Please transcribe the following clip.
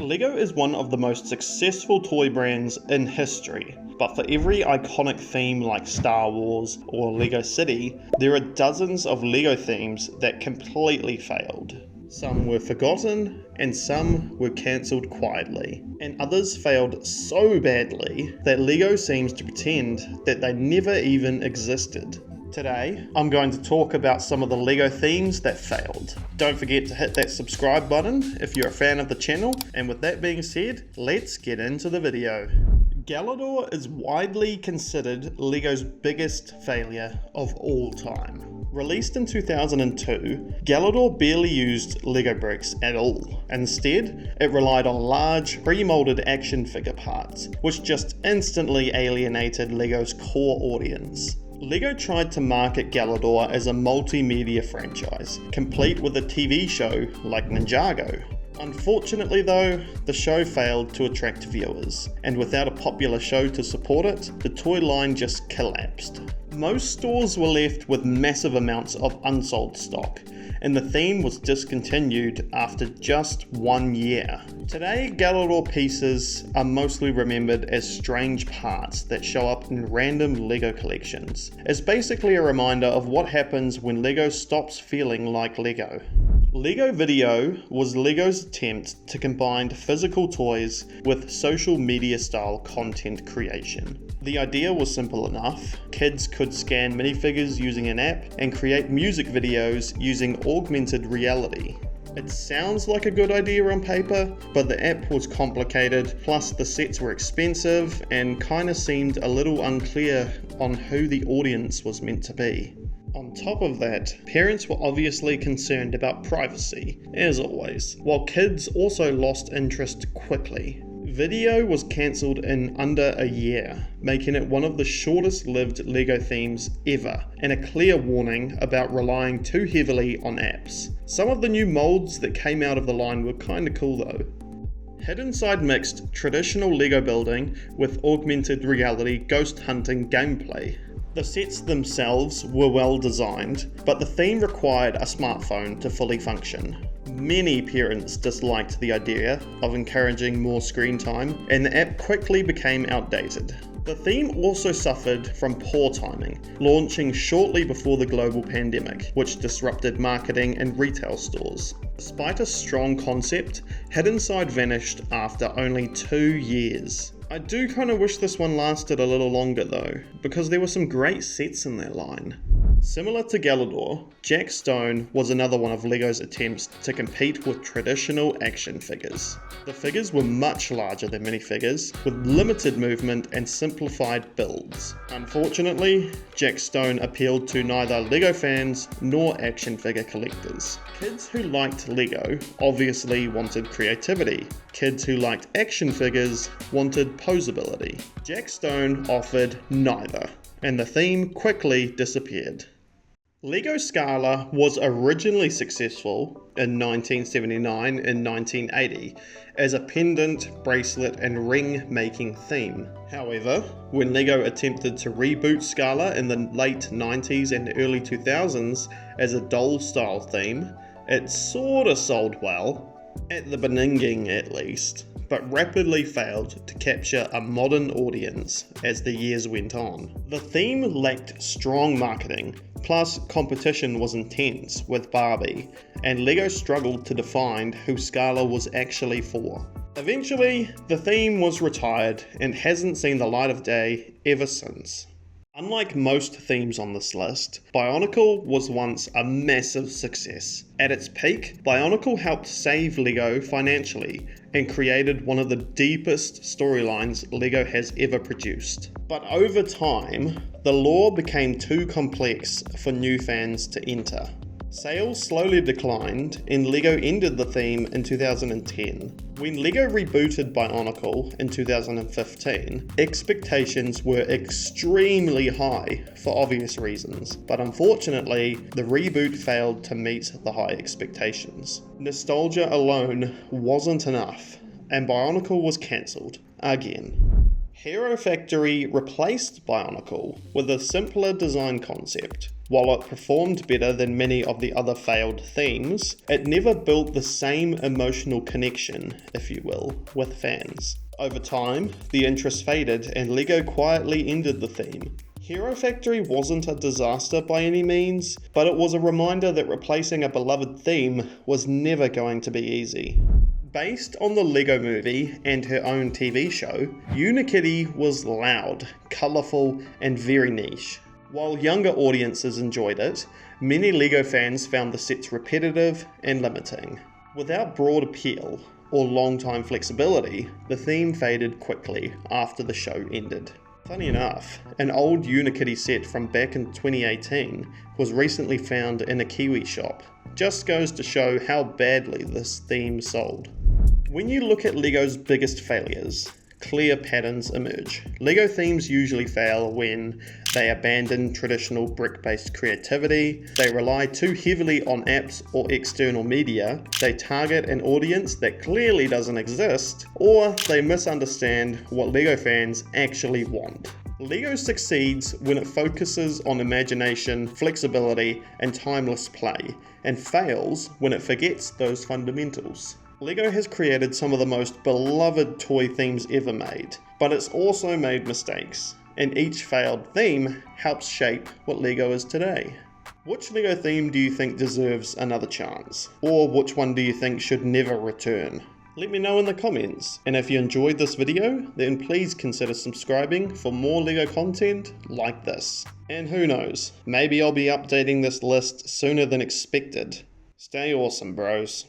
LEGO is one of the most successful toy brands in history, but for every iconic theme like Star Wars or LEGO City, there are dozens of LEGO themes that completely failed. Some were forgotten, and some were cancelled quietly, and others failed so badly that LEGO seems to pretend that they never even existed. Today, I'm going to talk about some of the LEGO themes that failed. Don't forget to hit that subscribe button if you're a fan of the channel, and with that being said, let's get into the video. Galador is widely considered LEGO's biggest failure of all time. Released in 2002, Galador barely used LEGO bricks at all. Instead, it relied on large, pre-molded action figure parts, which just instantly alienated LEGO's core audience. LEGO tried to market Galador as a multimedia franchise, complete with a TV show like Ninjago. Unfortunately though, the show failed to attract viewers, and without a popular show to support it, the toy line just collapsed. Most stores were left with massive amounts of unsold stock, and the theme was discontinued after just 1 year. Today, Galador pieces are mostly remembered as strange parts that show up in random LEGO collections. It's basically a reminder of what happens when LEGO stops feeling like LEGO. LEGO Video was LEGO's attempt to combine physical toys with social media style content creation. The idea was simple enough. Kids could scan minifigures using an app and create music videos using augmented reality. It sounds like a good idea on paper, but the app was complicated, plus the sets were expensive and kinda seemed a little unclear on who the audience was meant to be. On top of that, parents were obviously concerned about privacy, as always, while kids also lost interest quickly. Video was cancelled in under a year, making it one of the shortest lived LEGO themes ever, and a clear warning about relying too heavily on apps. Some of the new molds that came out of the line were kinda cool though. Hidden Side mixed traditional LEGO building with augmented reality ghost hunting gameplay. The sets themselves were well designed, but the theme required a smartphone to fully function. Many parents disliked the idea of encouraging more screen time, and the app quickly became outdated. The theme also suffered from poor timing, launching shortly before the global pandemic, which disrupted marketing and retail stores. Despite a strong concept, Hidden Side vanished after only 2 years. I do kind of wish this one lasted a little longer though, because there were some great sets in that line. Similar to Galador, Jack Stone was another one of LEGO's attempts to compete with traditional action figures. The figures were much larger than minifigures, with limited movement and simplified builds. Unfortunately, Jack Stone appealed to neither LEGO fans nor action figure collectors. Kids who liked LEGO obviously wanted creativity. Kids who liked action figures wanted posability. Jack Stone offered neither, and the theme quickly disappeared. LEGO Scala was originally successful in 1979 and 1980 as a pendant, bracelet and ring making theme. However, when LEGO attempted to reboot Scala in the late 90s and early 2000s as a doll style theme, it sorta sold well, at the beginning at least, but rapidly failed to capture a modern audience as the years went on. The theme lacked strong marketing, plus competition was intense with Barbie, and LEGO struggled to define who Scala was actually for. Eventually, the theme was retired and hasn't seen the light of day ever since. Unlike most themes on this list, Bionicle was once a massive success. At its peak, Bionicle helped save LEGO financially and created one of the deepest storylines LEGO has ever produced. But over time, the lore became too complex for new fans to enter. Sales slowly declined, and LEGO ended the theme in 2010. When LEGO rebooted Bionicle in 2015, expectations were extremely high for obvious reasons, but unfortunately, the reboot failed to meet the high expectations. Nostalgia alone wasn't enough, and Bionicle was cancelled again. Hero Factory replaced Bionicle with a simpler design concept. While it performed better than many of the other failed themes, it never built the same emotional connection, if you will, with fans. Over time, the interest faded and LEGO quietly ended the theme. Hero Factory wasn't a disaster by any means, but it was a reminder that replacing a beloved theme was never going to be easy. Based on the LEGO Movie and her own TV show, Unikitty was loud, colourful, and very niche. While younger audiences enjoyed it, many LEGO fans found the sets repetitive and limiting. Without broad appeal or long-time flexibility, the theme faded quickly after the show ended. Funny enough, an old Unikitty set from back in 2018 was recently found in a Kiwi shop. Just goes to show how badly this theme sold. When you look at LEGO's biggest failures, clear patterns emerge. LEGO themes usually fail when they abandon traditional brick-based creativity, they rely too heavily on apps or external media, they target an audience that clearly doesn't exist, or they misunderstand what LEGO fans actually want. LEGO succeeds when it focuses on imagination, flexibility, and timeless play, and fails when it forgets those fundamentals. LEGO has created some of the most beloved toy themes ever made, but it's also made mistakes, and each failed theme helps shape what LEGO is today. Which LEGO theme do you think deserves another chance? Or which one do you think should never return? Let me know in the comments, and if you enjoyed this video, then please consider subscribing for more LEGO content like this. And who knows, maybe I'll be updating this list sooner than expected. Stay awesome, bros.